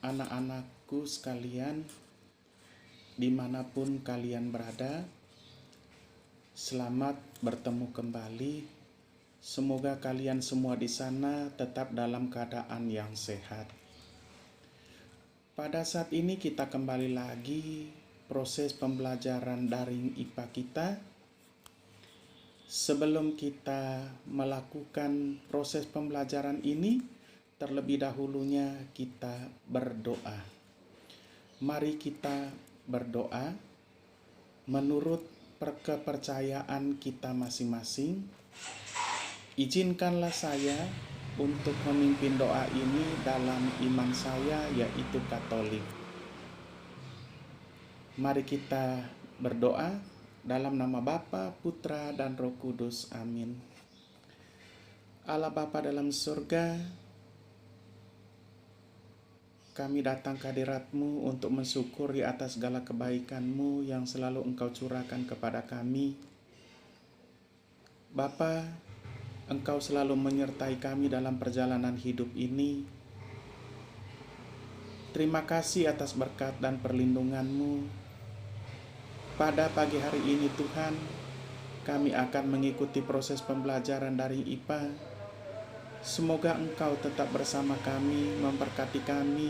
anak-anakku sekalian, dimanapun kalian berada, selamat bertemu kembali. Semoga kalian semua di sana tetap dalam keadaan yang sehat. Pada saat ini kita kembali lagi proses pembelajaran daring IPA kita. Sebelum kita melakukan proses pembelajaran ini, terlebih dahulunya kita berdoa. Mari kita berdoa menurut kepercayaan kita masing-masing. Izinkanlah saya untuk memimpin doa ini dalam iman saya, yaitu Katolik. Mari kita berdoa dalam nama Bapa, Putra, dan Roh Kudus. Amin. Allah Bapa dalam surga, kami datang ke hadirat-Mu untuk mensyukuri atas segala kebaikan-Mu yang selalu Engkau curahkan kepada kami. Bapa, Engkau selalu menyertai kami dalam perjalanan hidup ini. Terima kasih atas berkat dan perlindungan-Mu. Pada pagi hari ini Tuhan, kami akan mengikuti proses pembelajaran dari IPA. Semoga Engkau tetap bersama kami, memberkati kami,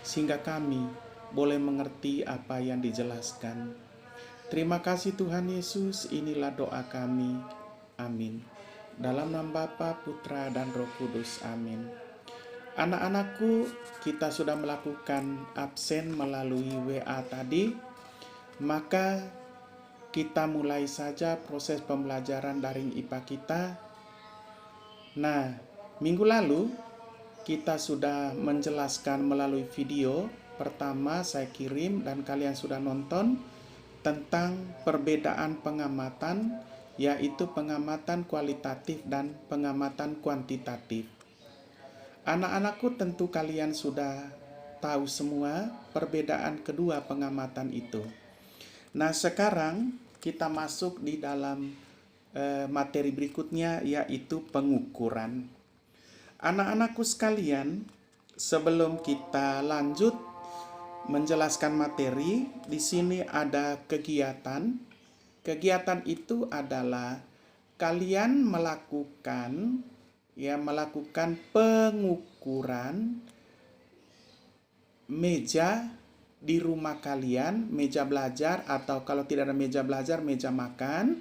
sehingga kami boleh mengerti apa yang dijelaskan. Terima kasih Tuhan Yesus, inilah doa kami. Amin. Dalam nama Bapa, Putra, dan Roh Kudus. Amin. Anak-anakku, kita sudah melakukan absen melalui WA tadi. Maka kita mulai saja proses pembelajaran daring IPA kita. Nah, minggu lalu kita sudah menjelaskan melalui video. Pertama saya kirim dan kalian sudah nonton tentang perbedaan pengamatan, yaitu pengamatan kualitatif dan pengamatan kuantitatif. Anak-anakku, tentu kalian sudah tahu semua perbedaan kedua pengamatan itu. Nah, sekarang kita masuk di dalam materi berikutnya, yaitu pengukuran. Anak-anakku sekalian, sebelum kita lanjut menjelaskan materi, di sini ada kegiatan. Kegiatan itu adalah kalian melakukan pengukuran meja di rumah kalian, meja belajar, atau kalau tidak ada meja belajar, meja makan,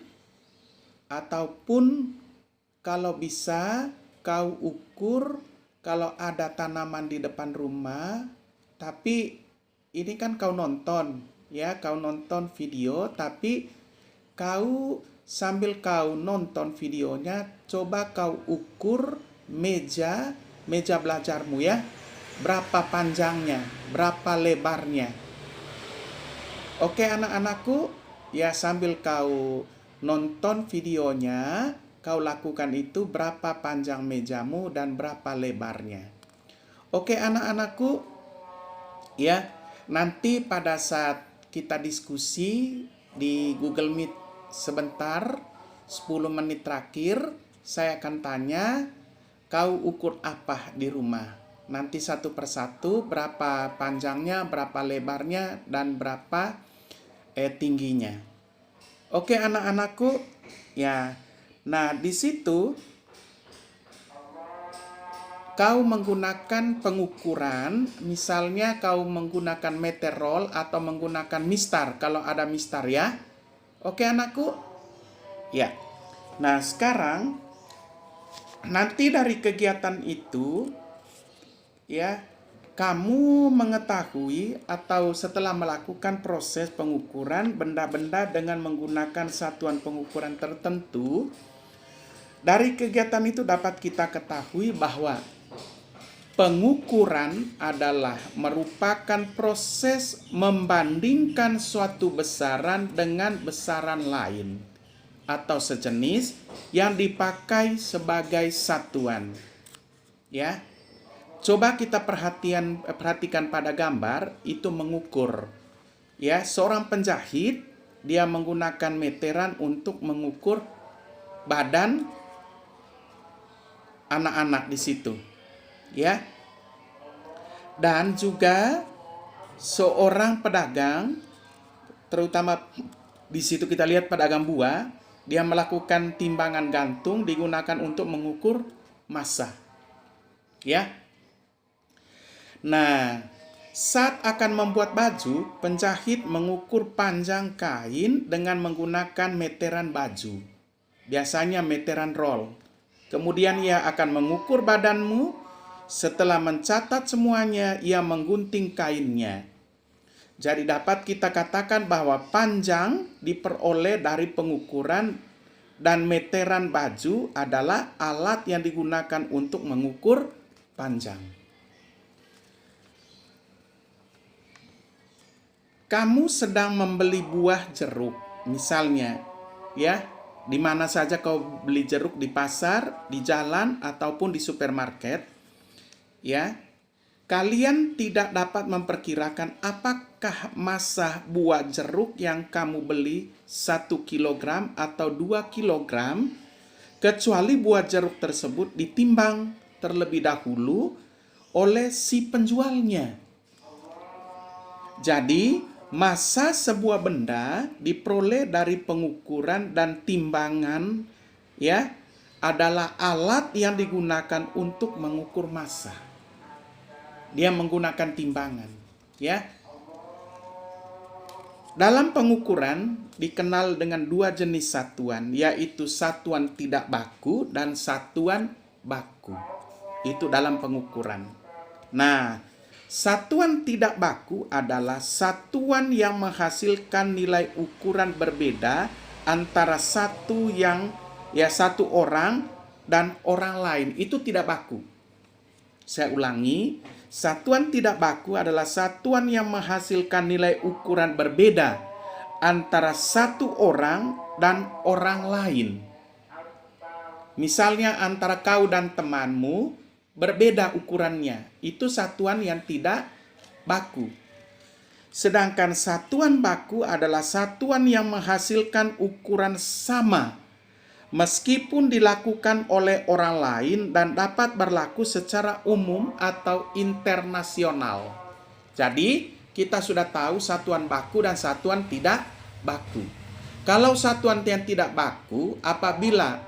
ataupun kalau bisa kau ukur kalau ada tanaman di depan rumah. Tapi ini kan kau nonton video, tapi kau sambil kau nonton videonya, coba kau ukur meja belajarmu ya. Berapa panjangnya, berapa lebarnya. Oke anak-anakku, ya sambil kau nonton videonya, kau lakukan itu, berapa panjang mejamu dan berapa lebarnya. Oke anak-anakku, ya nanti pada saat kita diskusi di Google Meet sebentar, 10 menit terakhir, saya akan tanya, kau ukur apa di rumah? Nanti satu persatu, berapa panjangnya, berapa lebarnya, dan berapa tingginya. Oke anak-anakku, ya. Nah, di situ kau menggunakan pengukuran, misalnya kau menggunakan meter roll atau menggunakan mistar, kalau ada mistar ya. Oke anakku? Ya. Nah, sekarang nanti dari kegiatan itu, ya, kamu mengetahui atau setelah melakukan proses pengukuran benda-benda dengan menggunakan satuan pengukuran tertentu, dari kegiatan itu dapat kita ketahui bahwa pengukuran adalah merupakan proses membandingkan suatu besaran dengan besaran lain atau sejenis yang dipakai sebagai satuan. Ya. Coba kita perhatikan pada gambar, itu mengukur. Ya, seorang penjahit, dia menggunakan meteran untuk mengukur badan anak-anak di situ. Ya. Dan juga seorang pedagang, terutama di situ kita lihat pedagang buah, dia melakukan timbangan gantung digunakan untuk mengukur massa. Ya. Nah, saat akan membuat baju, penjahit mengukur panjang kain dengan menggunakan meteran baju. Biasanya meteran roll. Kemudian ia akan mengukur badanmu. Setelah mencatat semuanya, ia menggunting kainnya. Jadi dapat kita katakan bahwa panjang diperoleh dari pengukuran dan meteran baju adalah alat yang digunakan untuk mengukur panjang. Kamu sedang membeli buah jeruk, misalnya, ya, di mana saja kau beli jeruk, di pasar, di jalan, ataupun di supermarket, ya, kalian tidak dapat memperkirakan apakah massa buah jeruk yang kamu beli 1 kilogram atau 2 kilogram, kecuali buah jeruk tersebut ditimbang terlebih dahulu oleh si penjualnya. Jadi, massa sebuah benda diperoleh dari pengukuran dan timbangan, ya, adalah alat yang digunakan untuk mengukur massa. Dia menggunakan timbangan, ya. Dalam pengukuran dikenal dengan dua jenis satuan, yaitu satuan tidak baku dan satuan baku. Itu dalam pengukuran. Nah, satuan tidak baku adalah satuan yang menghasilkan nilai ukuran berbeda antara satu orang dan orang lain. Itu tidak baku. Saya ulangi, satuan tidak baku adalah satuan yang menghasilkan nilai ukuran berbeda antara satu orang dan orang lain. Misalnya antara kau dan temanmu berbeda ukurannya. Itu satuan yang tidak baku. Sedangkan satuan baku adalah satuan yang menghasilkan ukuran sama meskipun dilakukan oleh orang lain dan dapat berlaku secara umum atau internasional. Jadi, kita sudah tahu satuan baku dan satuan tidak baku. Kalau satuan yang tidak baku, apabila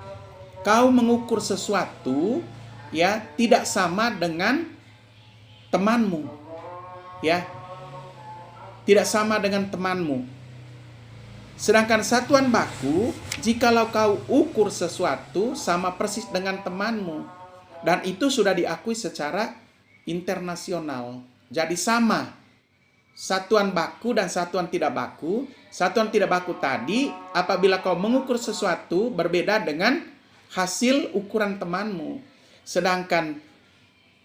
kau mengukur sesuatu, ya, tidak sama dengan temanmu, ya, tidak sama dengan temanmu. Sedangkan satuan baku, jikalau kau ukur sesuatu sama persis dengan temanmu, dan itu sudah diakui secara internasional. Jadi sama. Satuan baku dan satuan tidak baku. Satuan tidak baku tadi, apabila kau mengukur sesuatu berbeda dengan hasil ukuran temanmu. Sedangkan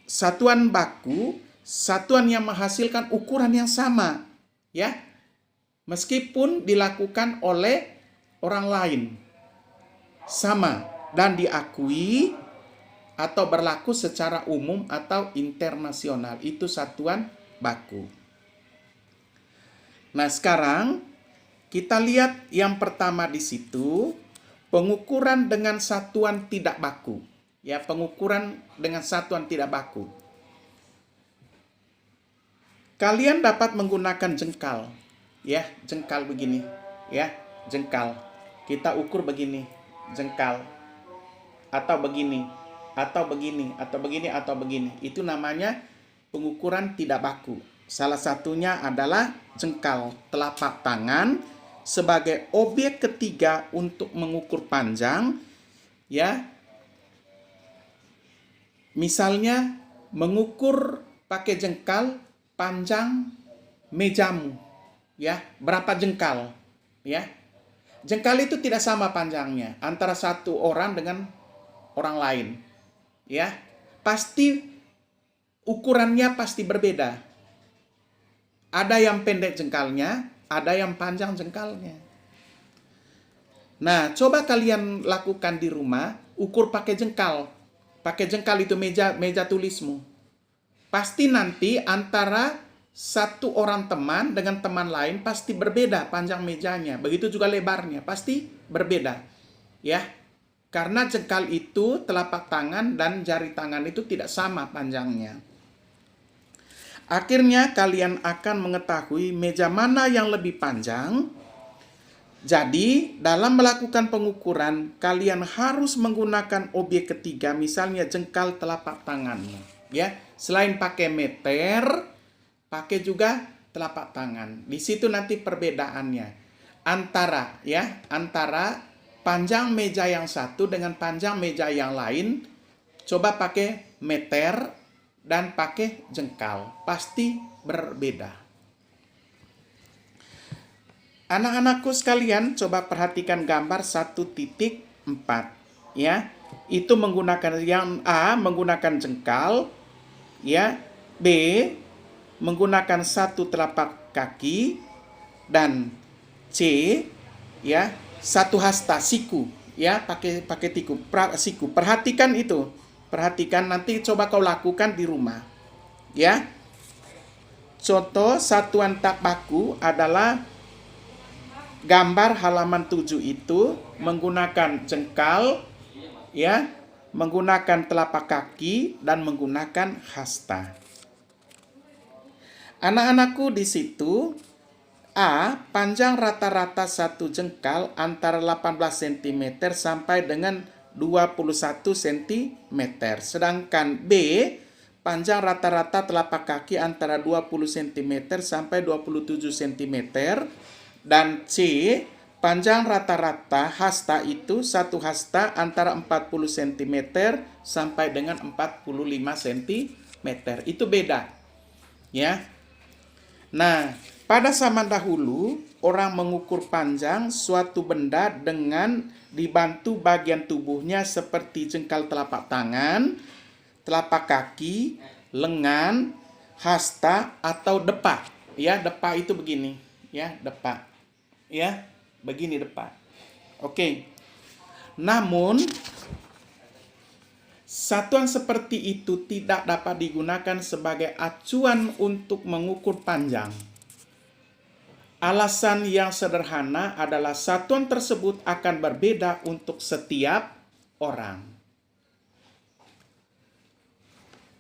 satuan baku, satuan yang menghasilkan ukuran yang sama, ya, meskipun dilakukan oleh orang lain, sama dan diakui atau berlaku secara umum atau internasional. Itu satuan baku. Nah, sekarang kita lihat yang pertama di situ, pengukuran dengan satuan tidak baku. Ya, pengukuran dengan satuan tidak baku. Kalian dapat menggunakan jengkal. Ya, jengkal begini, ya, jengkal. Kita ukur begini, jengkal. Atau begini, atau begini, atau begini, atau begini. Itu namanya pengukuran tidak baku. Salah satunya adalah jengkal, telapak tangan sebagai objek ketiga untuk mengukur panjang, ya. Misalnya mengukur pakai jengkal panjang mejamu. Ya, berapa jengkal, ya. Jengkal itu tidak sama panjangnya antara satu orang dengan orang lain, ya. Pasti ukurannya pasti berbeda. Ada yang pendek jengkalnya, ada yang panjang jengkalnya. Nah, coba kalian lakukan di rumah, ukur pakai jengkal. Pakai jengkal itu meja tulismu. Pasti nanti antara satu orang teman dengan teman lain pasti berbeda panjang mejanya. Begitu juga lebarnya, pasti berbeda. Ya, karena jengkal itu, telapak tangan dan jari tangan itu tidak sama panjangnya. Akhirnya kalian akan mengetahui meja mana yang lebih panjang. Jadi, dalam melakukan pengukuran, kalian harus menggunakan objek ketiga, misalnya jengkal telapak tanganmu. Ya, selain pakai meter, pakai juga telapak tangan. Di situ nanti perbedaannya antara panjang meja yang satu dengan panjang meja yang lain. Coba pakai meter dan pakai jengkal, pasti berbeda. Anak-anakku sekalian, coba perhatikan gambar 1.4 ya. Itu menggunakan yang A menggunakan jengkal, ya. B menggunakan satu telapak kaki, dan C ya satu hasta siku, ya, pakai siku. Perhatikan itu. Perhatikan, nanti coba kau lakukan di rumah. Ya. Contoh satuan tak baku adalah gambar halaman 7 itu menggunakan jengkal, ya, menggunakan telapak kaki dan menggunakan hasta. Anak-anakku, di situ A, panjang rata-rata satu jengkal antara 18 cm sampai dengan 21 cm. Sedangkan B, panjang rata-rata telapak kaki antara 20 cm sampai 27 cm. Dan C, panjang rata-rata hasta itu satu hasta antara 40 cm sampai dengan 45 cm. Itu beda. Ya. Nah, pada zaman dahulu orang mengukur panjang suatu benda dengan dibantu bagian tubuhnya seperti jengkal telapak tangan, telapak kaki, lengan, hasta atau depa. Ya, depa itu begini, ya, depa. Ya, begini depan. Oke. Namun satuan seperti itu tidak dapat digunakan sebagai acuan untuk mengukur panjang. Alasan yang sederhana adalah satuan tersebut akan berbeda untuk setiap orang.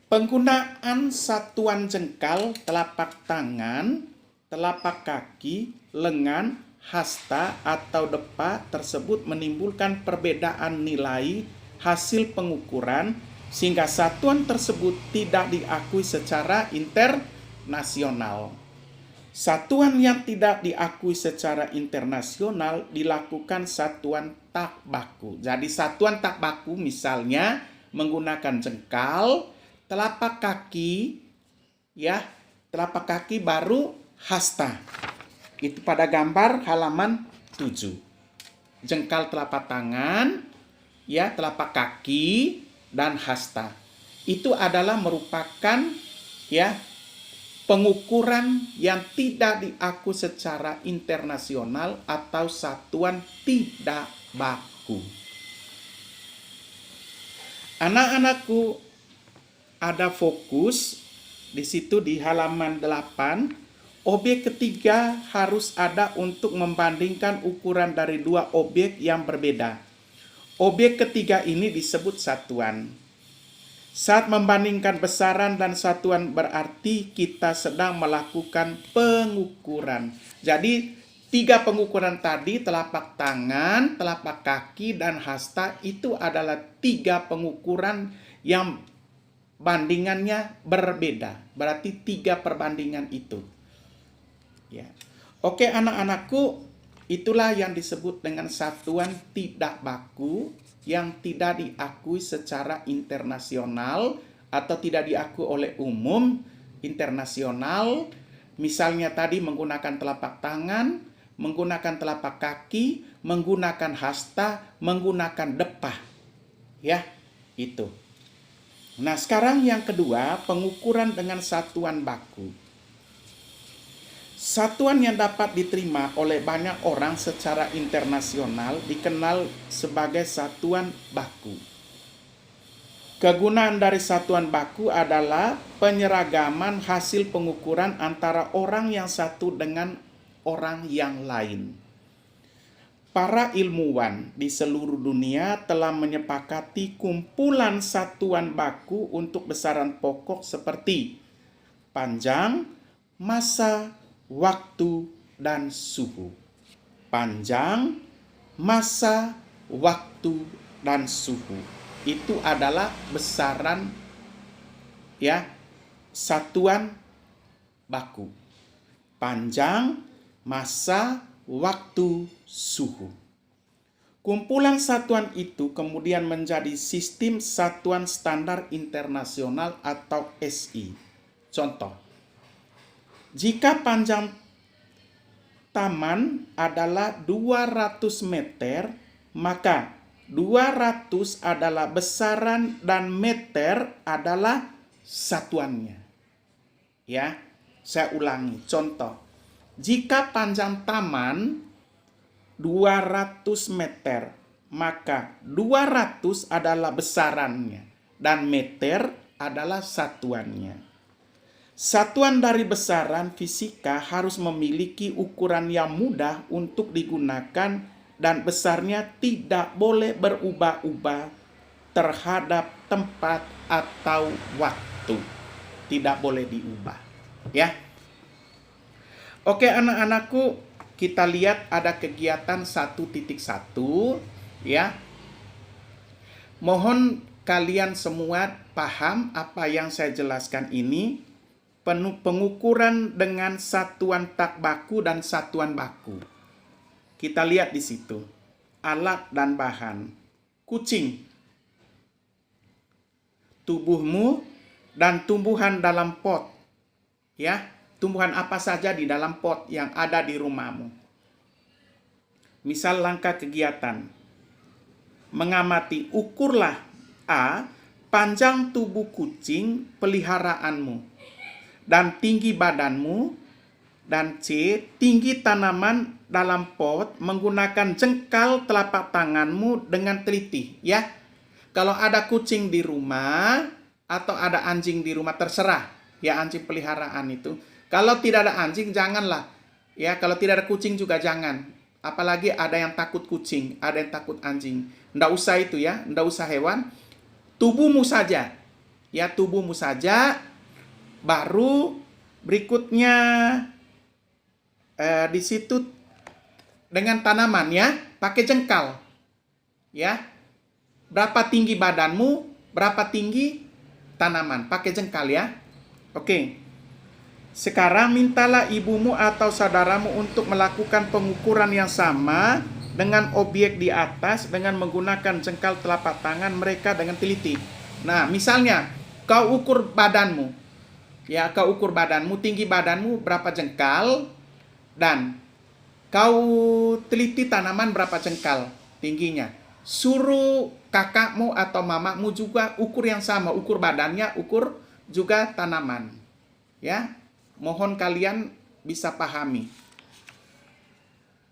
Penggunaan satuan jengkal, telapak tangan, telapak kaki, lengan, hasta atau depa tersebut menimbulkan perbedaan nilai hasil pengukuran sehingga satuan tersebut tidak diakui secara internasional. Satuan yang tidak diakui secara internasional dilakukan satuan tak baku. Jadi satuan tak baku misalnya menggunakan jengkal, telapak kaki, ya, telapak kaki baru hasta. Itu pada gambar halaman 7. Jengkal telapak tangan, ya, telapak kaki, dan hasta. Itu adalah merupakan, ya, pengukuran yang tidak diakui secara internasional atau satuan tidak baku. Anak-anakku, ada fokus di situ di halaman 8. Objek ketiga harus ada untuk membandingkan ukuran dari dua objek yang berbeda. Objek ketiga ini disebut satuan. Saat membandingkan besaran dan satuan berarti kita sedang melakukan pengukuran. Jadi 3 pengukuran tadi, telapak tangan, telapak kaki, dan hasta, itu adalah 3 pengukuran yang bandingannya berbeda. Berarti 3 perbandingan itu. Ya. Oke anak-anakku, itulah yang disebut dengan satuan tidak baku yang tidak diakui secara internasional atau tidak diakui oleh umum internasional. Misalnya tadi menggunakan telapak tangan, menggunakan telapak kaki, menggunakan hasta, menggunakan depa. Ya, itu. Nah, sekarang yang kedua, pengukuran dengan satuan baku. Satuan yang dapat diterima oleh banyak orang secara internasional dikenal sebagai satuan baku. Kegunaan dari satuan baku adalah penyeragaman hasil pengukuran antara orang yang satu dengan orang yang lain. Para ilmuwan di seluruh dunia telah menyepakati kumpulan satuan baku untuk besaran pokok seperti panjang, masa, waktu, dan suhu. Panjang, masa, waktu, dan suhu. Itu adalah besaran ya satuan baku. Panjang, masa, waktu, suhu. Kumpulan satuan itu kemudian menjadi sistem satuan standar internasional atau SI. Contoh, jika panjang taman adalah 200 meter, maka 200 adalah besaran dan meter adalah satuannya. Ya, saya ulangi. Contoh, jika panjang taman 200 meter, maka 200 adalah besarannya dan meter adalah satuannya. Satuan dari besaran fisika harus memiliki ukuran yang mudah untuk digunakan dan besarnya tidak boleh berubah-ubah terhadap tempat atau waktu. Tidak boleh diubah, ya. Oke, anak-anakku, kita lihat ada kegiatan 1.1, ya. Mohon kalian semua paham apa yang saya jelaskan ini. Pengukuran dengan satuan tak baku dan satuan baku. Kita lihat di situ. Alat dan bahan. Kucing. Tubuhmu dan tumbuhan dalam pot. Ya, tumbuhan apa saja di dalam pot yang ada di rumahmu. Misal langkah kegiatan. Mengamati, ukurlah A, panjang tubuh kucing peliharaanmu dan tinggi badanmu, dan C, tinggi tanaman dalam pot menggunakan jengkal telapak tanganmu dengan teliti, ya. Kalau ada kucing di rumah atau ada anjing di rumah, terserah, ya, anjing peliharaan itu. Kalau tidak ada anjing, janganlah, ya. Kalau tidak ada kucing juga jangan. Apalagi ada yang takut kucing, ada yang takut anjing. Nggak usah itu, ya, nggak usah hewan. Tubuhmu saja, ya, tubuhmu saja. Baru berikutnya di situ dengan tanaman, ya, pakai jengkal, ya. Berapa tinggi badanmu, berapa tinggi tanaman, pakai jengkal, ya. Oke. Sekarang mintalah ibumu atau saudaramu untuk melakukan pengukuran yang sama dengan objek di atas dengan menggunakan jengkal telapak tangan mereka dengan teliti. Nah, misalnya kau ukur badanmu. Ya, kau ukur badanmu, tinggi badanmu berapa jengkal, dan kau teliti tanaman berapa jengkal tingginya. Suruh kakakmu atau mamamu juga ukur yang sama, ukur badannya, ukur juga tanaman. Ya, mohon kalian bisa pahami.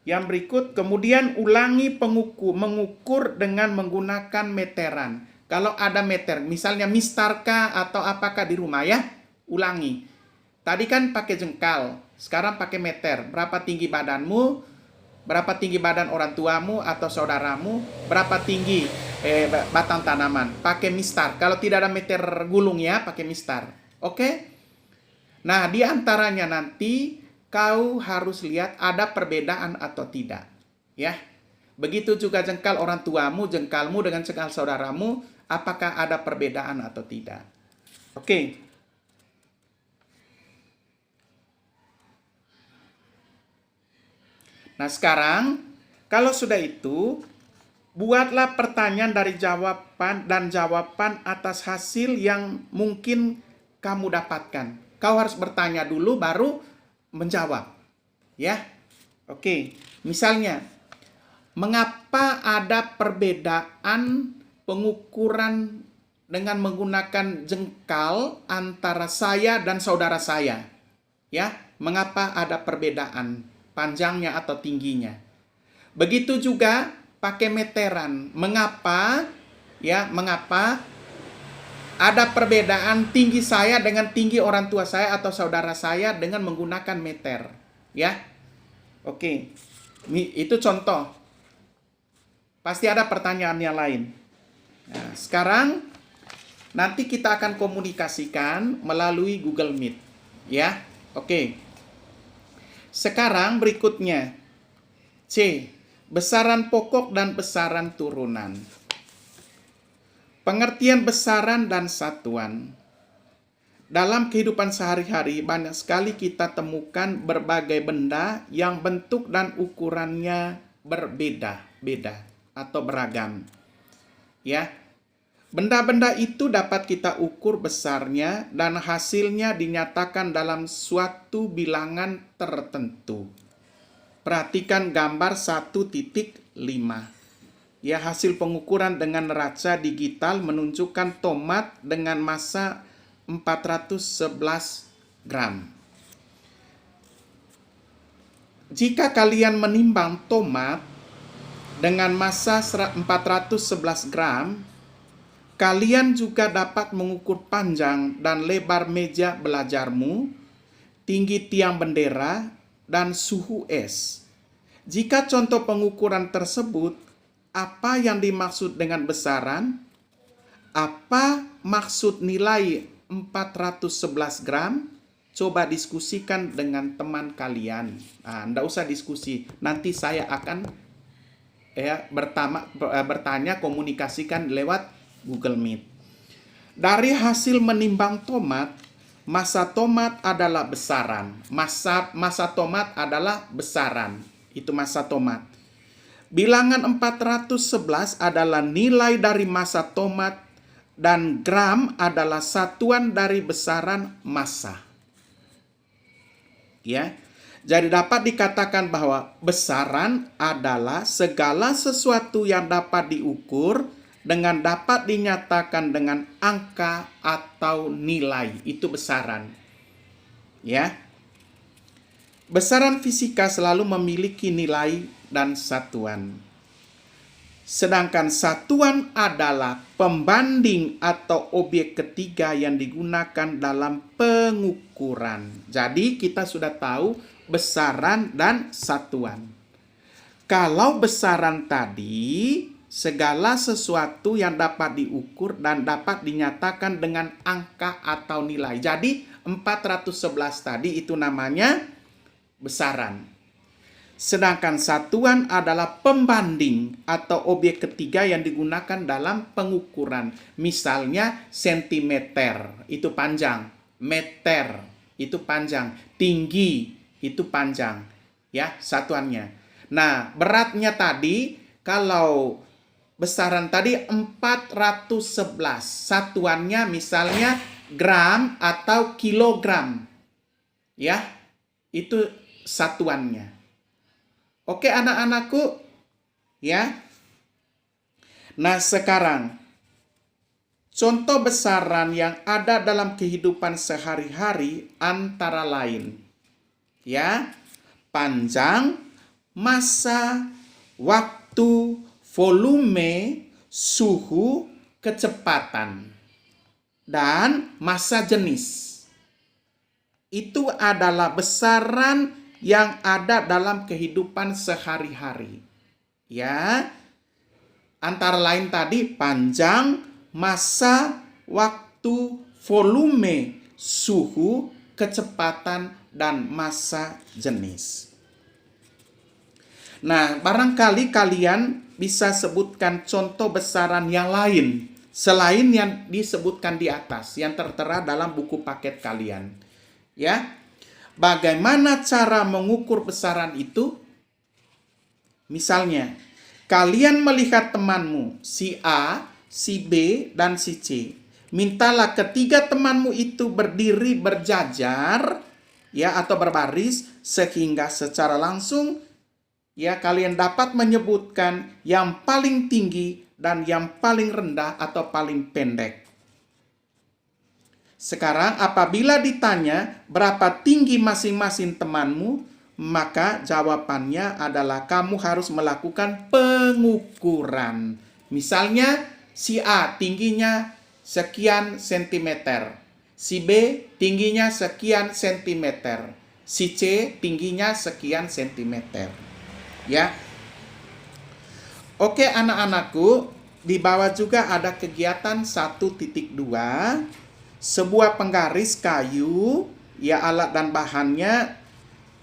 Yang berikut, kemudian ulangi mengukur dengan menggunakan meteran. Kalau ada meter, misalnya mistarkah atau apakah di rumah, ya, ulangi. Tadi kan pakai jengkal, sekarang pakai meter. Berapa tinggi badanmu, berapa tinggi badan orang tuamu atau saudaramu, berapa tinggi batang tanaman. Pakai mistar. Kalau tidak ada meter gulung, ya, pakai mistar. Oke? Nah, di antaranya nanti kau harus lihat ada perbedaan atau tidak, ya. Begitu juga jengkal orang tuamu, jengkalmu dengan jengkal saudaramu, apakah ada perbedaan atau tidak. Oke. Nah, sekarang kalau sudah itu, buatlah pertanyaan dari jawaban dan jawaban atas hasil yang mungkin kamu dapatkan. Kau harus bertanya dulu baru menjawab, ya. Oke, misalnya, mengapa ada perbedaan pengukuran dengan menggunakan jengkal antara saya dan saudara saya? Ya, mengapa ada perbedaan panjangnya atau tingginya? Begitu juga pakai meteran. Mengapa? Ya, mengapa ada perbedaan tinggi saya dengan tinggi orang tua saya atau saudara saya dengan menggunakan meter? Ya. Oke. Itu contoh. Pasti ada pertanyaan yang lain. Nah, sekarang nanti kita akan komunikasikan melalui Google Meet. Ya, oke. Sekarang berikutnya. C. Besaran pokok dan besaran turunan. Pengertian besaran dan satuan. Dalam kehidupan sehari-hari banyak sekali kita temukan berbagai benda yang bentuk dan ukurannya berbeda-beda atau beragam. Ya. Benda-benda itu dapat kita ukur besarnya dan hasilnya dinyatakan dalam suatu bilangan tertentu. Perhatikan gambar 1.5. Ya, hasil pengukuran dengan neraca digital menunjukkan tomat dengan massa 411 gram. Jika kalian menimbang tomat dengan massa 411 gram, kalian juga dapat mengukur panjang dan lebar meja belajarmu, tinggi tiang bendera, dan suhu es. Jika contoh pengukuran tersebut, apa yang dimaksud dengan besaran? Apa maksud nilai 411 gram? Coba diskusikan dengan teman kalian. Nggak usah diskusi, nanti saya akan bertanya, komunikasikan lewat Google Meet. Dari hasil menimbang tomat, massa tomat adalah besaran. Massa tomat adalah besaran. Itu massa tomat. Bilangan 411 adalah nilai dari massa tomat dan gram adalah satuan dari besaran massa. Ya. Jadi dapat dikatakan bahwa besaran adalah segala sesuatu yang dapat diukur dengan dapat dinyatakan dengan angka atau nilai. Itu besaran. Ya. Besaran fisika selalu memiliki nilai dan satuan. Sedangkan satuan adalah pembanding atau objek ketiga yang digunakan dalam pengukuran. Jadi kita sudah tahu besaran dan satuan. Kalau besaran tadi segala sesuatu yang dapat diukur dan dapat dinyatakan dengan angka atau nilai. Jadi 411 tadi itu namanya besaran. Sedangkan satuan adalah pembanding atau objek ketiga yang digunakan dalam pengukuran. Misalnya sentimeter, itu panjang. Meter, itu panjang. Tinggi, itu panjang. Ya, satuannya. Nah, beratnya tadi, kalau besaran tadi 411. Satuannya misalnya gram atau kilogram. Ya, itu satuannya. Oke anak-anakku, ya. Nah sekarang, contoh besaran yang ada dalam kehidupan sehari-hari antara lain, ya, panjang, massa, waktu, volume, suhu, kecepatan, dan massa jenis. Itu adalah besaran yang ada dalam kehidupan sehari-hari. Ya. Antara lain tadi panjang, massa, waktu, volume, suhu, kecepatan, dan massa jenis. Nah, barangkali kalian bisa sebutkan contoh besaran yang lain selain yang disebutkan di atas, yang tertera dalam buku paket kalian. Ya. Bagaimana cara mengukur besaran itu? Misalnya, kalian melihat temanmu, si A, si B, dan si C. Mintalah ketiga temanmu itu berdiri berjajar, ya, atau berbaris, sehingga secara langsung, ya, kalian dapat menyebutkan yang paling tinggi dan yang paling rendah atau paling pendek. Sekarang apabila ditanya berapa tinggi masing-masing temanmu, maka jawabannya adalah kamu harus melakukan pengukuran. Misalnya si A tingginya sekian sentimeter, si B tingginya sekian sentimeter, si C tingginya sekian sentimeter. Ya. Oke anak-anakku, di bawah juga ada kegiatan 1.2. Sebuah penggaris kayu ya alat dan bahannya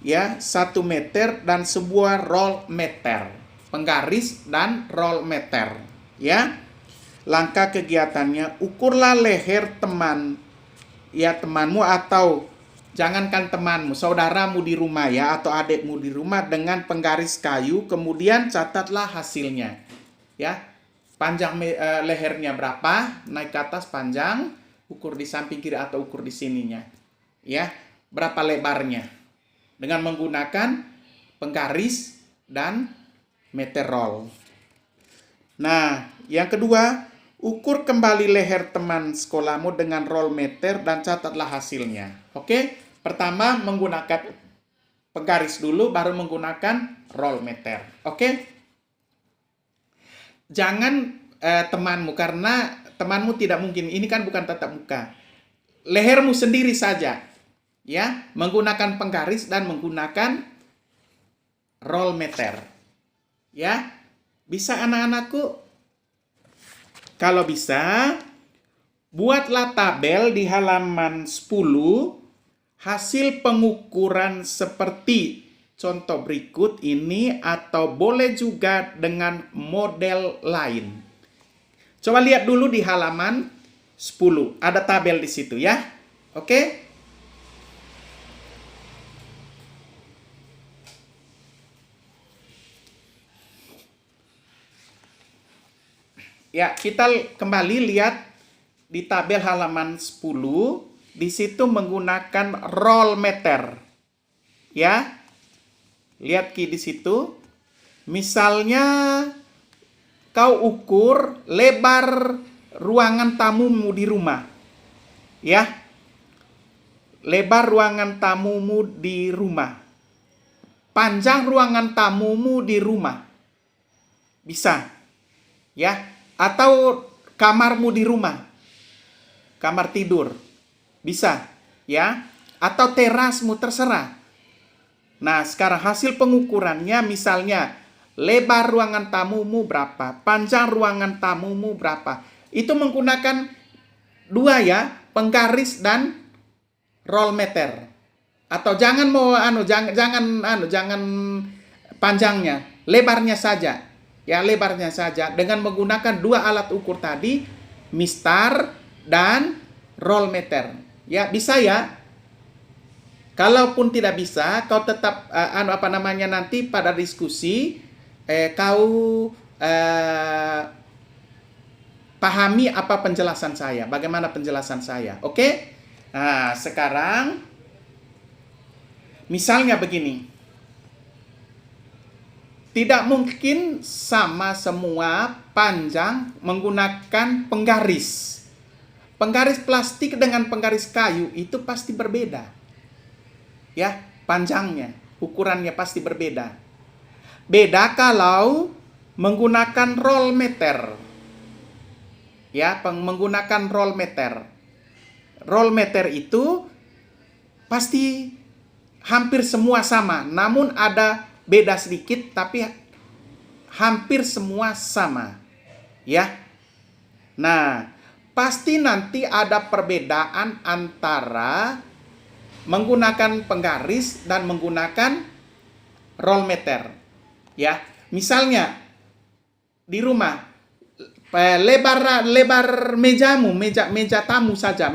ya 1 meter dan sebuah roll meter, penggaris dan roll meter ya. Langkah kegiatannya, ukurlah leher temanmu atau jangankan temanmu, saudaramu di rumah ya atau adikmu di rumah dengan penggaris kayu, kemudian catatlah hasilnya ya. Panjang lehernya berapa, naik ke atas panjang, ukur di samping kiri atau ukur di sininya ya. Berapa lebarnya dengan menggunakan penggaris dan meter roll. Nah, yang kedua, ukur kembali leher teman sekolahmu dengan roll meter dan catatlah hasilnya. Oke, pertama menggunakan penggaris dulu, baru menggunakan roll meter. Oke, jangan temanmu, karena temanmu tidak mungkin. Ini kan bukan tatap muka. Lehermu sendiri saja, ya, menggunakan penggaris dan menggunakan roll meter. Ya, bisa anak-anakku? Kalau bisa, buatlah tabel di halaman 10 hasil pengukuran seperti contoh berikut ini, atau boleh juga dengan model lain. Coba lihat dulu di halaman 10, ada tabel di situ ya. Oke? Ya, kita kembali lihat di tabel halaman 10, di situ menggunakan roll meter. Ya. Lihat Ki di situ. Misalnya kau ukur lebar ruangan tamumu di rumah. Ya. Lebar ruangan tamumu di rumah. Panjang ruangan tamumu di rumah. Bisa. Ya. Atau kamarmu di rumah, kamar tidur, bisa, ya. Atau terasmu, terserah. Nah, sekarang hasil pengukurannya, misalnya lebar ruangan tamumu berapa, panjang ruangan tamumu berapa. Itu menggunakan 2 ya, penggaris dan roll meter. Atau jangan jangan panjangnya, lebarnya saja. Ya, lebarnya saja dengan menggunakan 2 alat ukur tadi, mistar dan roll meter. Ya, bisa ya. Kalaupun tidak bisa, kau tetap nanti pada diskusi kau pahami apa penjelasan saya, bagaimana penjelasan saya. Oke? Nah, sekarang misalnya begini. Tidak mungkin sama semua panjang menggunakan penggaris. Penggaris plastik dengan penggaris kayu itu pasti berbeda. Ya, panjangnya, ukurannya pasti berbeda. Beda kalau menggunakan roll meter. Ya, menggunakan roll meter. Roll meter itu pasti hampir semua sama, namun ada beda sedikit, tapi hampir semua sama. Ya. Nah, pasti nanti ada perbedaan antara menggunakan penggaris dan menggunakan roll meter. Ya. Misalnya di rumah lebar mejamu, meja tamu saja.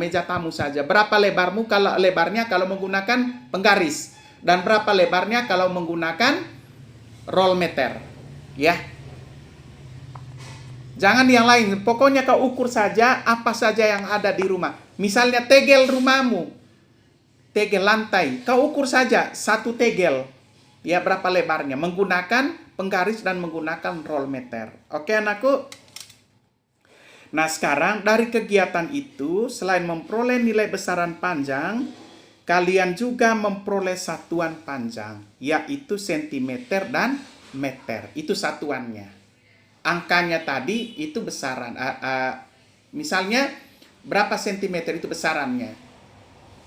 Berapa lebarmu kalau lebarnya kalau menggunakan penggaris? Dan berapa lebarnya kalau menggunakan roll meter, ya. Jangan yang lain, pokoknya kau ukur saja apa saja yang ada di rumah. Misalnya tegel rumahmu, tegel lantai, kau ukur saja 1 tegel, ya, berapa lebarnya, menggunakan penggaris dan menggunakan roll meter. Oke anakku? Nah sekarang dari kegiatan itu, selain memperoleh nilai besaran panjang, kalian juga memperoleh satuan panjang, yaitu sentimeter dan meter. Itu satuannya. Angkanya tadi itu besaran. Misalnya berapa sentimeter itu besarannya.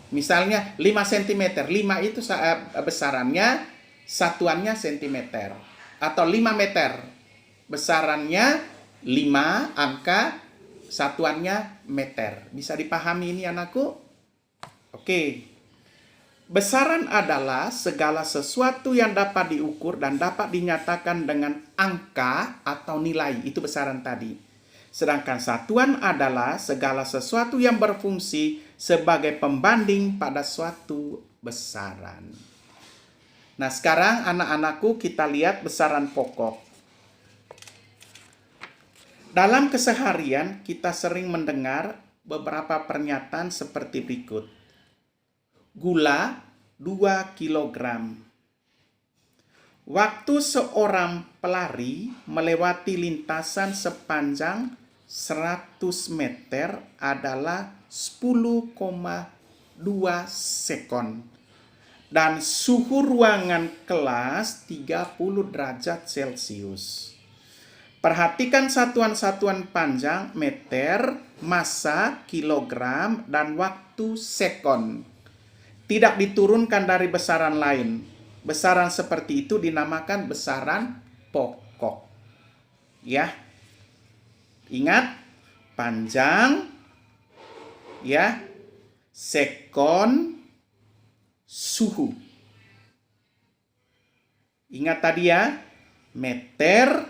Misalnya 5 sentimeter. 5 itu besarannya, satuannya sentimeter. Atau 5 meter. Besarannya 5, angka satuannya meter. Bisa dipahami ini anakku? Oke. Besaran adalah segala sesuatu yang dapat diukur dan dapat dinyatakan dengan angka atau nilai. Itu besaran tadi. Sedangkan satuan adalah segala sesuatu yang berfungsi sebagai pembanding pada suatu besaran. Nah, sekarang anak-anakku kita lihat besaran pokok. Dalam keseharian kita sering mendengar beberapa pernyataan seperti berikut. Gula 2 kilogram. Waktu seorang pelari melewati lintasan sepanjang 100 meter adalah 10,2 sekon. Dan suhu ruangan kelas 30 derajat Celcius. Perhatikan satuan-satuan panjang meter, massa, kilogram, dan waktu sekon. Tidak diturunkan dari besaran lain. Besaran seperti itu dinamakan besaran pokok. Ya. Ingat, panjang, ya, sekon, suhu. Ingat tadi ya, meter,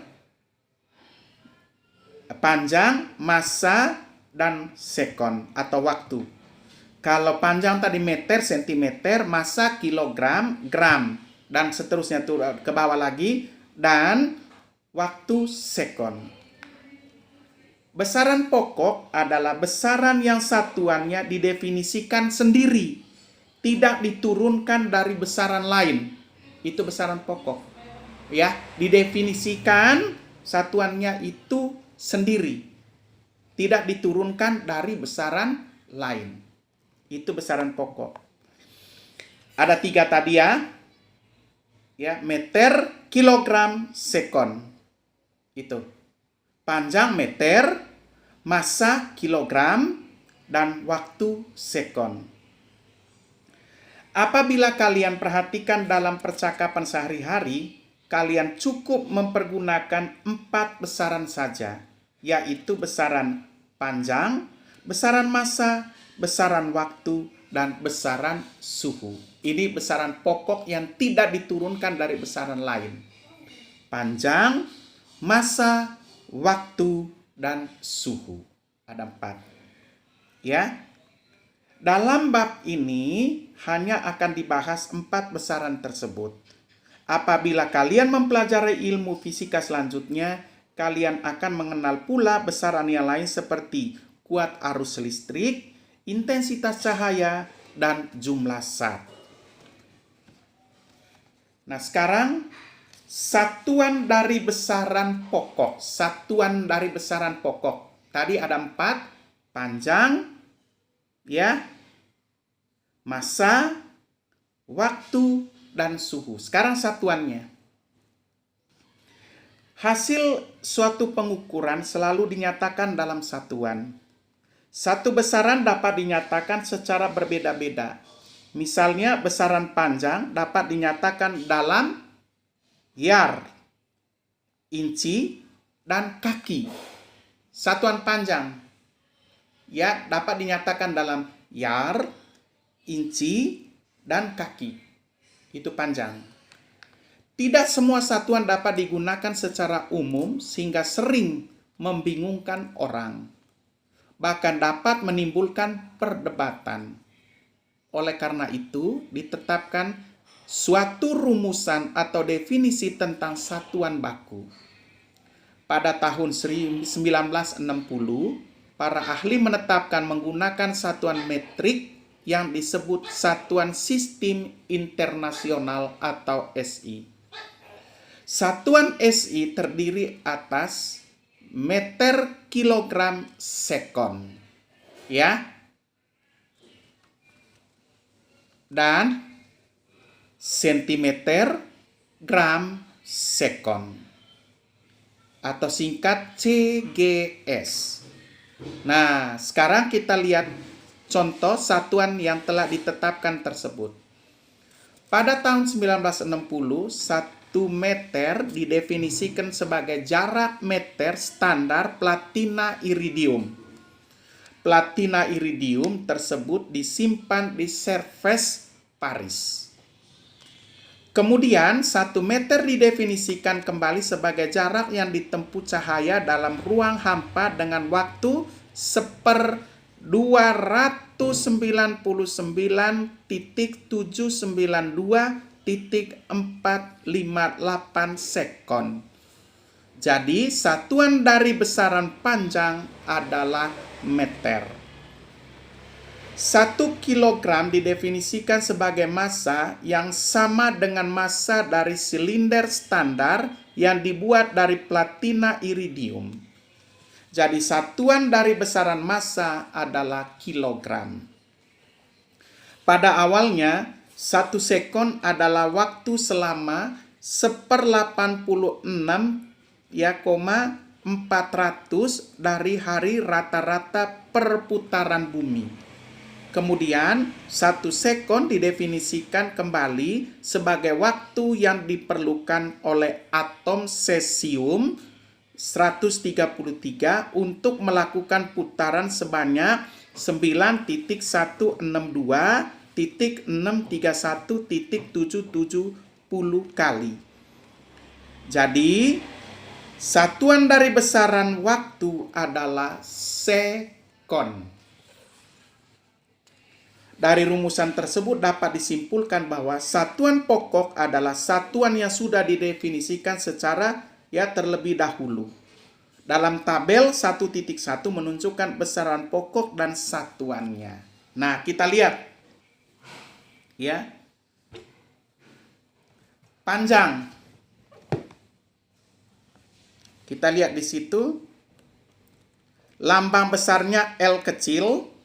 panjang, massa, dan sekon atau waktu. Kalau panjang tadi meter, sentimeter, massa, kilogram, gram, dan seterusnya ke bawah lagi, dan waktu sekon. Besaran pokok adalah besaran yang satuannya didefinisikan sendiri, tidak diturunkan dari besaran lain. Itu besaran pokok. Ya, didefinisikan satuannya itu sendiri, tidak diturunkan dari besaran lain. Itu besaran pokok. Ada 3 tadi ya. Ya, meter, kilogram, sekon. Itu. Panjang meter, massa kilogram, dan waktu sekon. Apabila kalian perhatikan dalam percakapan sehari-hari, kalian cukup mempergunakan 4 besaran saja, yaitu besaran panjang, besaran massa, besaran waktu, dan besaran suhu. Ini besaran pokok yang tidak diturunkan dari besaran lain. Panjang, massa, waktu, dan suhu. Ada 4. Ya. Dalam bab ini hanya akan dibahas 4 besaran tersebut. Apabila kalian mempelajari ilmu fisika selanjutnya, kalian akan mengenal pula besaran yang lain seperti kuat arus listrik, intensitas cahaya, dan jumlah zat. Nah, sekarang satuan dari besaran pokok. Satuan dari besaran pokok. Tadi ada 4, panjang, ya, massa, waktu, dan suhu. Sekarang satuannya. Hasil suatu pengukuran selalu dinyatakan dalam satuan. Satu besaran dapat dinyatakan secara berbeda-beda. Misalnya besaran panjang dapat dinyatakan dalam yard, inci, dan kaki. Satuan panjang ya dapat dinyatakan dalam yard, inci, dan kaki. Itu panjang. Tidak semua satuan dapat digunakan secara umum sehingga sering membingungkan orang. Bahkan dapat menimbulkan perdebatan. Oleh karena itu, ditetapkan suatu rumusan atau definisi tentang satuan baku. Pada tahun 1960, para ahli menetapkan menggunakan satuan metrik yang disebut Satuan Sistem Internasional atau SI. Satuan SI terdiri atas meter, kilogram, sekon. Ya. Dan sentimeter, gram, sekon. Atau singkat CGS. Nah, sekarang kita lihat contoh satuan yang telah ditetapkan tersebut. Pada tahun 1960, 1 meter didefinisikan sebagai jarak meter standar platina iridium. Platina iridium tersebut disimpan di surface Paris. Kemudian 1 meter didefinisikan kembali sebagai jarak yang ditempuh cahaya dalam ruang hampa dengan waktu 1/299.792.458 sekon. Jadi satuan dari besaran panjang adalah meter. 1 kilogram didefinisikan sebagai massa yang sama dengan massa dari silinder standar yang dibuat dari platina iridium. Jadi satuan dari besaran massa adalah kilogram. Pada awalnya, 1 sekon adalah waktu selama 1/86,400 dari hari rata-rata perputaran bumi. Kemudian, 1 sekon didefinisikan kembali sebagai waktu yang diperlukan oleh atom cesium 133 untuk melakukan putaran sebanyak 9.162.631.770 kali. Jadi, satuan dari besaran waktu adalah sekon. Dari rumusan tersebut dapat disimpulkan bahwa satuan pokok adalah satuan yang sudah didefinisikan secara terlebih dahulu. Dalam tabel 1.1 menunjukkan besaran pokok dan satuannya. Nah, kita lihat. Ya. Panjang. Kita lihat di situ. Lambang besarnya L kecil.